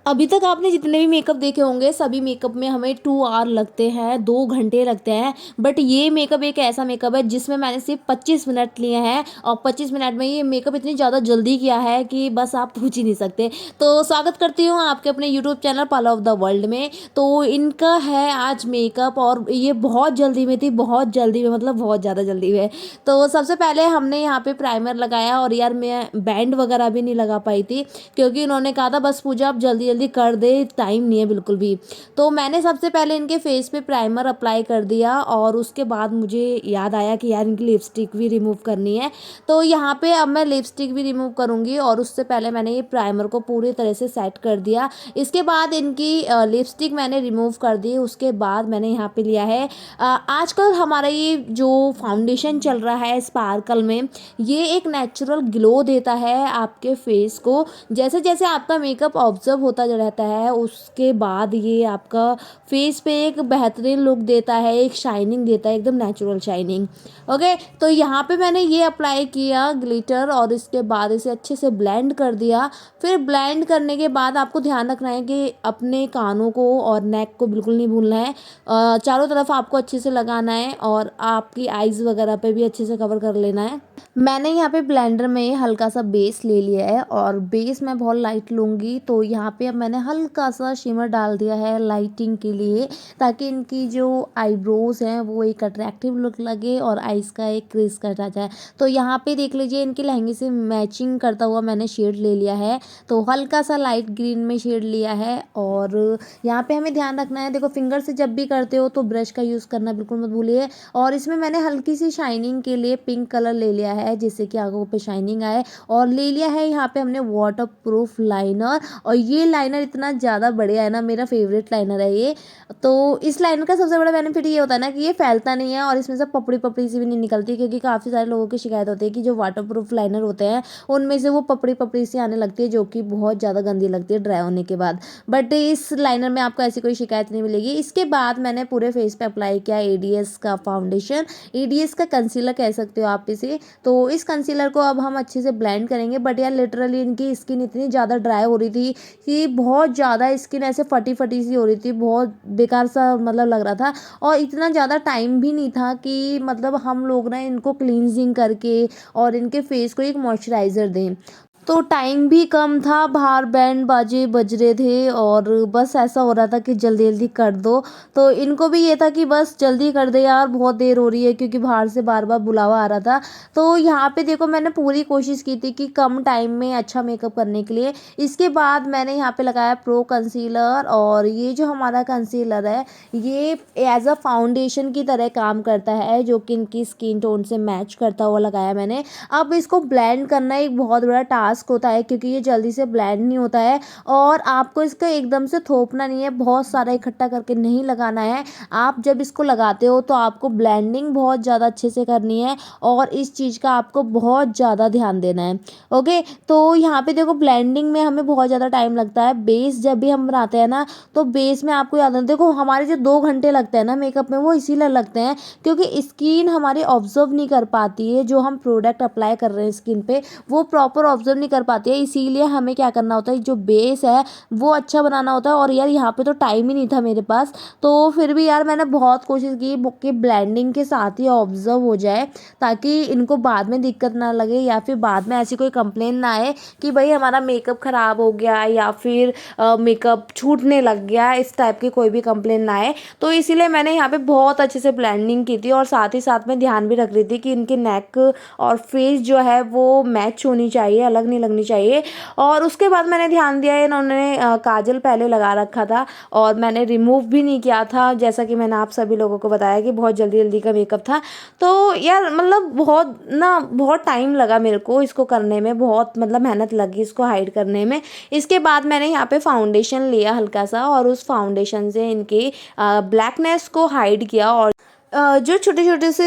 अभी तक आपने जितने भी मेकअप देखे होंगे सभी मेकअप में हमें 2 आवर लगते हैं, 2 घंटे लगते हैं। बट ये मेकअप एक ऐसा मेकअप है जिसमें मैंने सिर्फ 25 मिनट लिए हैं और 25 मिनट में ये मेकअप इतनी ज़्यादा जल्दी किया है कि बस आप पूछ ही नहीं सकते। तो स्वागत करती हूँ आपके अपने YouTube channel parlour of the world में। तो इनका है आज मेकअप और ये बहुत जल्दी में थी, बहुत जल्दी में मतलब बहुत ज़्यादा जल्दी में। तो सबसे पहले हमने यहाँ पे प्राइमर लगाया और यार मैं बैंड वगैरह भी नहीं लगा पाई थी क्योंकि उन्होंने कहा था बस पूजा आप जल्दी जल्दी कर दे, टाइम नहीं है बिल्कुल भी। तो मैंने सबसे पहले इनके फेस पे प्राइमर अप्लाई कर दिया और उसके बाद मुझे याद आया कि यार इनकी लिपस्टिक भी रिमूव करनी है। तो यहाँ पे अब मैं लिपस्टिक भी रिमूव करूँगी और उससे पहले मैंने ये प्राइमर को पूरी तरह से सेट कर दिया। इसके बाद इनकी लिपस्टिक मैंने रिमूव कर दी। उसके बाद मैंने यहाँ पे लिया है आजकल हमारा ये जो फाउंडेशन चल रहा है स्पार्कल में, ये एक नेचुरल ग्लो देता है आपके फेस को। जैसे जैसे आपका मेकअप ऑब्जर्व होता रहता है उसके बाद ये आपका फेस पे एक बेहतरीन लुक देता है, एक शाइनिंग देता है, एकदम नेचुरल शाइनिंग। ओके, तो यहाँ पे मैंने ये अप्लाई किया ग्लिटर और इसके बाद इसे अच्छे से ब्लेंड कर दिया। फिर ब्लेंड करने के बाद आपको ध्यान रखना है कि अपने कानों को और नेक को बिल्कुल नहीं भूलना है। चारों तरफ आपको अच्छे से लगाना है और आपकी आईज वगैरह पे भी अच्छे से कवर कर लेना है। मैंने यहाँ पे ब्लेंडर में हल्का सा बेस ले लिया है और बेस मैं बहुत लाइट लूँगी। तो यहाँ पे अब मैंने हल्का सा शिमर डाल दिया है लाइटिंग के लिए, ताकि इनकी जो आईब्रोज हैं वो एक अट्रैक्टिव लुक लगे और आइज़ का एक क्रिस कट आ जाए। तो यहाँ पे देख लीजिए इनके लहंगे से मैचिंग करता हुआ मैंने शेड ले लिया है। तो हल्का सा लाइट ग्रीन में शेड लिया है और यहाँ पे हमें ध्यान रखना है, देखो फिंगर से जब भी करते हो तो ब्रश का यूज़ करना बिल्कुल मत भूलिए। और इसमें मैंने हल्की सी शाइनिंग के लिए पिंक कलर ले लिया है जिससे कि आंखों पे शाइनिंग आए। और ले लिया है यहाँ पे हमने वाटर प्रूफ लाइनर और ये लाइनर इतना ज़्यादा बढ़िया है ना, मेरा फेवरेट लाइनर है ये। तो इस लाइनर का सबसे बड़ा बेनिफिट ये होता है ना कि ये फैलता नहीं है और इसमें से पपड़ी पपड़ी सी भी नहीं निकलती, क्योंकि काफ़ी सारे लोगों की शिकायत होती है कि जो वाटर प्रूफ लाइनर होते हैं उनमें से वो पपड़ी पपड़ी सी आने लगती है जो कि बहुत ज़्यादा गंदी लगती है ड्राई होने के बाद। बट इस लाइनर में आपको ऐसी कोई शिकायत नहीं मिलेगी। इसके बाद मैंने पूरे फेस पे अप्लाई किया एडीएस का फाउंडेशन, एडीएस का कंसीलर कह सकते हो आप इसे। तो इस कंसीलर को अब हम अच्छे से ब्लेंड करेंगे। बट यार लिटरली इनकी स्किन इतनी ज़्यादा ड्राई हो रही थी कि बहुत ज़्यादा स्किन ऐसे फटी फटी सी हो रही थी, बहुत बेकार सा मतलब लग रहा था। और इतना ज़्यादा टाइम भी नहीं था कि मतलब हम लोग ना इनको क्लींजिंग करके और इनके फेस को एक मॉइस्चराइज़र दें। तो टाइम भी कम था, बाहर बैंड बाजे बज रहे थे और बस ऐसा हो रहा था कि जल्दी जल्दी कर दो। तो इनको भी ये था कि बस जल्दी कर दे यार, बहुत देर हो रही है, क्योंकि बाहर से बार बार बुलावा आ रहा था। तो यहाँ पे देखो मैंने पूरी कोशिश की थी कि कम टाइम में अच्छा मेकअप करने के लिए। इसके बाद मैंने यहाँ पे लगाया प्रो कंसीलर और ये जो हमारा कंसीलर है ये एज अ फाउंडेशन की तरह काम करता है, जो कि इनकी स्किन टोन से मैच करता हुआ लगाया मैंने। अब इसको ब्लेंड करना एक बहुत बड़ा टास्क होता है क्योंकि ये जल्दी से ब्लेंड नहीं होता है और आपको इसका एकदम से थोपना नहीं है, बहुत सारा इकट्ठा करके नहीं लगाना है। आप जब इसको लगाते हो तो आपको ब्लेंडिंग बहुत ज़्यादा अच्छे से करनी है और इस चीज़ का आपको बहुत ज़्यादा ध्यान देना है। ओके, तो यहाँ पे देखो ब्लेंडिंग में हमें बहुत ज़्यादा टाइम लगता है। बेस जब भी हम बनाते हैं ना तो बेस में आपको याद है, देखो हमारे जो 2 घंटे लगते हैं ना मेकअप में वो इसीलिए लगते हैं क्योंकि स्किन हमारी ऑब्जर्व नहीं कर पाती है, जो हम प्रोडक्ट अप्लाई कर रहे हैं स्किन पे वो प्रॉपर ऑब्जर्व नहीं कर पाती है। इसीलिए हमें क्या करना होता है, जो बेस है वो अच्छा बनाना होता है। और यार यहाँ पे तो टाइम ही नहीं था मेरे पास, तो फिर भी यार मैंने बहुत कोशिश की कि ब्लेंडिंग के साथ ही ऑब्जर्व हो जाए ताकि इनको बाद में दिक्कत ना लगे या फिर बाद में ऐसी कोई कंप्लेन ना आए कि भाई हमारा मेकअप ख़राब हो गया या फिर मेकअप छूटने लग गया, इस टाइप की कोई भी कंप्लेन ना आए। तो इसीलिए मैंने यहाँ पे बहुत अच्छे से ब्लेंडिंग की थी और साथ ही साथ में ध्यान भी रख रही थी कि इनके नेक और फेस जो है वो मैच होनी चाहिए, अलग नहीं लगनी चाहिए। और उसके बाद मैंने ध्यान दिया इन्होंने काजल पहले लगा रखा था और मैंने रिमूव भी नहीं किया था, जैसा कि मैंने आप सभी लोगों को बताया कि बहुत जल्दी जल्दी का मेकअप था। तो यार मतलब बहुत टाइम लगा मेरे को इसको करने में, बहुत मतलब मेहनत लगी इसको हाइड करने में। इसके बाद मैंने यहाँ पे फाउंडेशन लिया हल्का सा और उस फाउंडेशन से इनकी ब्लैकनेस को हाइड किया। और जो छोटे-छोटे से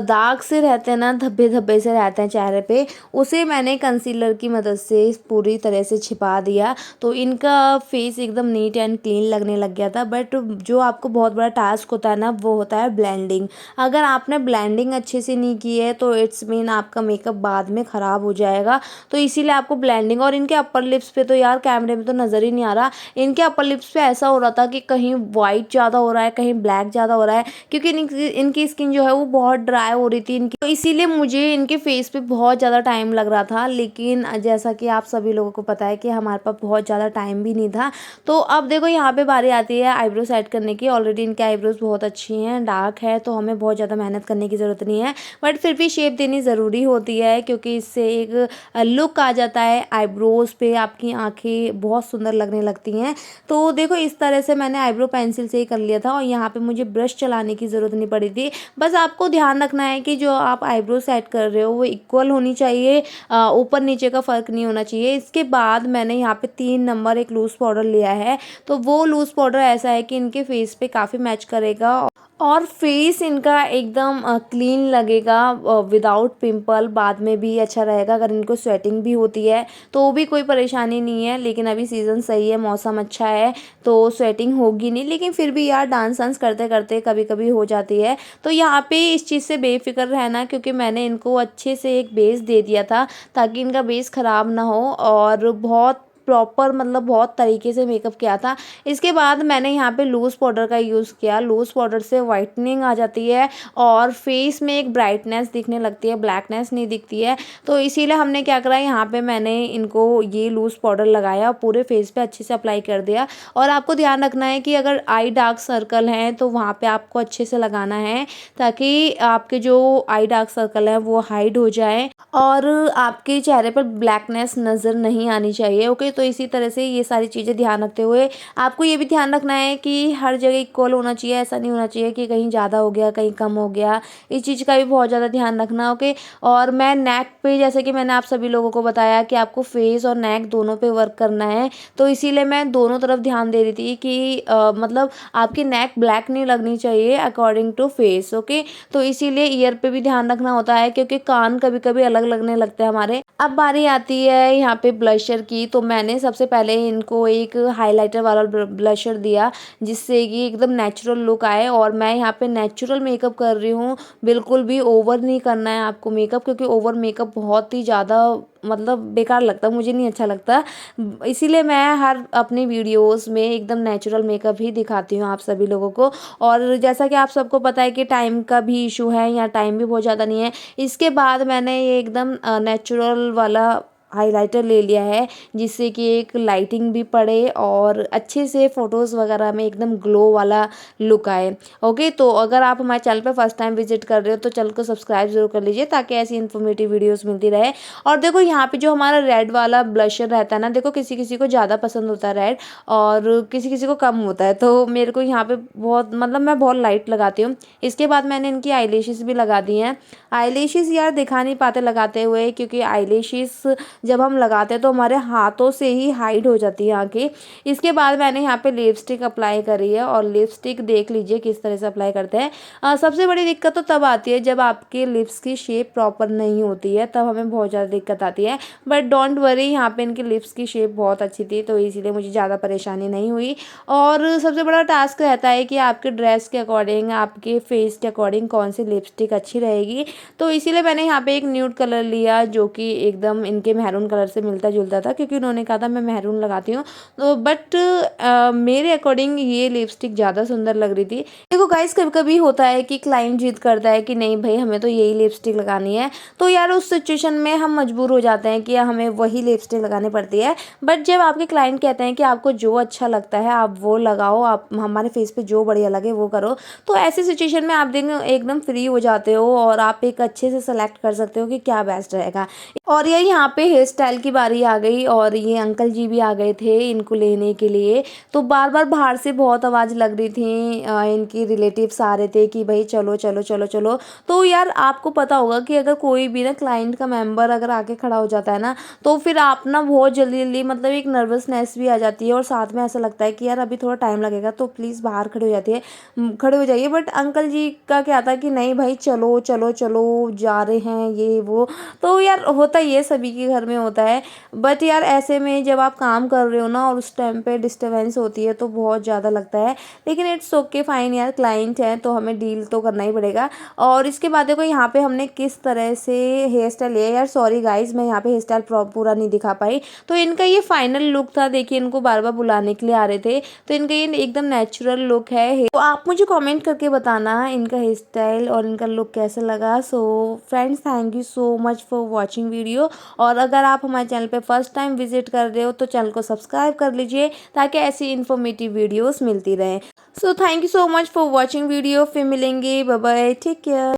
दाग से रहते हैं ना, धब्बे-धब्बे से रहते हैं चेहरे पे, उसे मैंने कंसीलर की मदद से पूरी तरह से छिपा दिया। तो इनका फेस एकदम नीट एंड क्लीन लगने लग गया था। बट जो आपको बहुत बड़ा टास्क होता है ना, वो होता है ब्लेंडिंग। अगर आपने ब्लेंडिंग अच्छे से नहीं की है तो इट्स मीन आपका मेकअप बाद में ख़राब हो जाएगा। तो इसीलिए आपको ब्लेंडिंग, और इनके अपर लिप्स पे तो यार कैमरे में तो नज़र ही नहीं आ रहा। इनके अपर लिप्स पे ऐसा हो रहा था कि कहीं वाइट ज़्यादा हो रहा है, कहीं ब्लैक ज़्यादा हो रहा है, क्योंकि इनकी स्किन जो है वो बहुत ड्राई हो रही थी इनकी, तो इसीलिए मुझे इनके फेस पे बहुत ज़्यादा टाइम लग रहा था। लेकिन जैसा कि आप सभी लोगों को पता है कि हमारे पास बहुत ज़्यादा टाइम भी नहीं था। तो अब देखो यहाँ पे बारी आती है आईब्रो सेट करने की। ऑलरेडी इनके आईब्रोज बहुत अच्छी हैं, डार्क है, तो हमें बहुत ज़्यादा मेहनत करने की ज़रूरत नहीं है। बट फिर भी शेप देनी ज़रूरी होती है, क्योंकि इससे एक लुक आ जाता है आईब्रोज पे, आपकी आँखें बहुत सुंदर लगने लगती हैं। तो देखो इस तरह से मैंने आईब्रो पेंसिल से ही कर लिया था, और यहाँ पे मुझे ब्रश चलाने की ज़रूरत नहीं पड़ी थी। बस आपको ध्यान रखना है कि जो आप आईब्रो सेट कर रहे हो वो इक्वल होनी चाहिए, ऊपर नीचे का फ़र्क नहीं होना चाहिए। इसके बाद मैंने यहाँ पे 3 नंबर एक लूज़ पाउडर लिया है। तो वो लूज़ पाउडर ऐसा है कि इनके फेस पे काफ़ी मैच करेगा, और फेस इनका एकदम क्लीन लगेगा, विदाउट पिंपल। बाद में भी अच्छा रहेगा। अगर इनको स्वेटिंग भी होती है तो भी कोई परेशानी नहीं है। लेकिन अभी सीज़न सही है, मौसम अच्छा है, तो स्वेटिंग होगी नहीं। लेकिन फिर भी यार डांस वांस करते करते कभी कभी हो जाती है। तो यहाँ पे इस चीज़ से बेफिक्र रहना, क्योंकि मैंने इनको अच्छे से एक बेस दे दिया था ताकि इनका बेस ख़राब ना हो, और बहुत प्रॉपर मतलब बहुत तरीके से मेकअप किया था। इसके बाद मैंने यहाँ पे लूज़ पाउडर का यूज़ किया। लूज़ पाउडर से वाइटनिंग आ जाती है, और फेस में एक ब्राइटनेस दिखने लगती है, ब्लैकनेस नहीं दिखती है। तो इसीलिए हमने क्या करा, यहाँ पे मैंने इनको ये लूज़ पाउडर लगाया, पूरे फेस पे अच्छे से अप्लाई कर दिया। और आपको ध्यान रखना है कि अगर आई डार्क सर्कल हैं तो वहाँ पे आपको अच्छे से लगाना है, ताकि आपके जो आई डार्क सर्कल है वो हाइड हो जाए, और आपके चेहरे पर ब्लैकनेस नज़र नहीं आनी चाहिए। ओके, तो इसी तरह से ये सारी चीज़ें ध्यान रखते हुए आपको ये भी ध्यान रखना है कि हर जगह इक्वल होना चाहिए। ऐसा नहीं होना चाहिए कि कहीं ज़्यादा हो गया, कहीं कम हो गया। इस चीज़ का भी बहुत ज़्यादा ध्यान रखना। ओके, और मैं नेक पे, जैसे कि मैंने आप सभी लोगों को बताया कि आपको फेस और नेक दोनों पे वर्क करना है, तो इसीलिए मैं दोनों तरफ ध्यान दे रही थी कि मतलब आपकी नेक ब्लैक नहीं लगनी चाहिए अकॉर्डिंग टू फेस। ओके, तो इसीलिए ईयर पे भी ध्यान रखना होता है, क्योंकि कान कभी कभी अलग लगने लगते हैं हमारे। अब बारी आती है यहाँ पे ब्लशर की। तो मैंने सबसे पहले इनको एक हाइलाइटर वाला ब्लशर दिया, जिससे कि एकदम नेचुरल लुक आए। और मैं यहाँ पे नेचुरल मेकअप कर रही हूँ, बिल्कुल भी ओवर नहीं करना है आपको मेकअप, क्योंकि ओवर मेकअप बहुत ही ज़्यादा मतलब बेकार लगता है, मुझे नहीं अच्छा लगता। इसीलिए मैं हर अपनी वीडियोस में एकदम नेचुरल मेकअप ही दिखाती हूँ आप सभी लोगों को। और जैसा कि आप सबको पता है कि टाइम का भी इशू है, यहाँ टाइम भी बहुत ज़्यादा नहीं है। इसके बाद मैंने ये एकदम नेचुरल वाला हाइलाइटर ले लिया है, जिससे कि एक लाइटिंग भी पड़े और अच्छे से फ़ोटोज़ वगैरह में एकदम ग्लो वाला लुक आए। ओके, तो अगर आप हमारे चैनल पर फर्स्ट टाइम विजिट कर रहे हो तो चैनल को सब्सक्राइब जरूर कर लीजिए, ताकि ऐसी इन्फॉर्मेटिव वीडियोस मिलती रहे। और देखो यहाँ पे जो हमारा रेड वाला ब्लशर रहता है ना, देखो किसी किसी को ज़्यादा पसंद होता है रेड, और किसी किसी को कम होता है। तो मेरे को यहाँ पे बहुत मतलब मैं बहुत लाइट लगाती हूँ। इसके बाद मैंने इनकी आईलैशेस भी लगा दी हैं। आईलैशेस यार दिखा नहीं पाते लगाते हुए, क्योंकि आईलैशेस जब हम लगाते हैं तो हमारे हाथों से ही हाइड हो जाती है आँखें। इसके बाद मैंने यहाँ पे लिपस्टिक अप्लाई करी है, और लिपस्टिक देख लीजिए किस तरह से अप्लाई करते हैं। सबसे बड़ी दिक्कत तो तब आती है जब आपके लिप्स की शेप प्रॉपर नहीं होती है, तब हमें बहुत ज़्यादा दिक्कत आती है। बट डोंट वरी, यहाँ पे इनकी लिप्स की शेप बहुत अच्छी थी, तो इसीलिए मुझे ज़्यादा परेशानी नहीं हुई। और सबसे बड़ा टास्क रहता है कि आपके ड्रेस के अकॉर्डिंग, आपके फेस के अकॉर्डिंग कौन सी लिपस्टिक अच्छी रहेगी। तो इसीलिए मैंने यहाँ पे एक न्यूड कलर लिया, जो कि एकदम इनके मैरून कलर से मिलता जुलता था, क्योंकि उन्होंने कहा था मैं मैरून लगाती हूँ। तो बट मेरे अकॉर्डिंग ये लिपस्टिक ज़्यादा सुंदर लग रही थी। देखो गाइस, कभी कभी होता है कि क्लाइंट जिद करता है कि नहीं भाई हमें तो यही लिपस्टिक लगानी है, तो यार उस सिचुएशन में हम मजबूर हो जाते हैं कि हमें वही लिपस्टिक लगानी पड़ती है। बट जब आपके क्लाइंट कहते हैं कि आपको जो अच्छा लगता है आप वो लगाओ, आप हमारे फेस पे जो बढ़िया लगे वो करो, तो ऐसी सिचुएशन में आप देखें एकदम फ्री हो जाते हो, और आप एक अच्छे से सेलेक्ट कर सकते हो कि क्या बेस्ट रहेगा। और ये यहाँ पे हेयर स्टाइल की बारी आ गई और ये अंकल जी भी आ गए थे इनको लेने के लिए। तो बार बार बाहर से बहुत आवाज़ लग रही थी, इनकी रिलेटिव्स आ रहे थे कि भाई चलो चलो चलो चलो। तो यार आपको पता होगा कि अगर कोई भी ना क्लाइंट का मेंबर अगर आके खड़ा हो जाता है ना, तो फिर आप ना बहुत जल्दी जल्दी मतलब एक नर्वसनेस भी आ जाती है और साथ में ऐसा लगता है कि यार अभी थोड़ा टाइम लगेगा, तो प्लीज़ बाहर खड़े हो जाती है, खड़े हो जाइए। बट अंकल जी का क्या था कि नहीं भाई चलो चलो चलो, जा रहे हैं ये वो। तो यार होता ही है, सभी के घर में होता है। बट यार ऐसे में जब आप काम कर रहे हो ना और उस टाइम पे डिस्टरबेंस होती है तो बहुत ज़्यादा लगता है। लेकिन इट्स ओके फाइन यार, क्लाइंट है तो हमें डील तो करना ही पड़ेगा। और इसके बाद देखो यहाँ पे हमने किस तरह से हेयर स्टाइल लिया। यार सॉरी गाइज, मैं यहाँ पे हेयर स्टाइल पूरा नहीं दिखा पाई। तो इनका ये फाइनल लुक था। देखिए इनको बार बार बुलाने के लिए आ रहे थे, तो इनका ये एकदम नेचुरल लुक है। तो आप मुझे कमेंट करके बताना इनका हेयर स्टाइल और इनका लुक कैसा लगा। So friends, thank you so much for watching video. और अगर आप हमारे चैनल पे फर्स्ट टाइम विजिट कर रहे हो तो चैनल को सब्सक्राइब कर लीजिए ताकि ऐसी इन्फॉर्मेटिव वीडियोस मिलती रहें। So thank you so much for watching video. फिर मिलेंगे, बाय बाय, टेक केयर।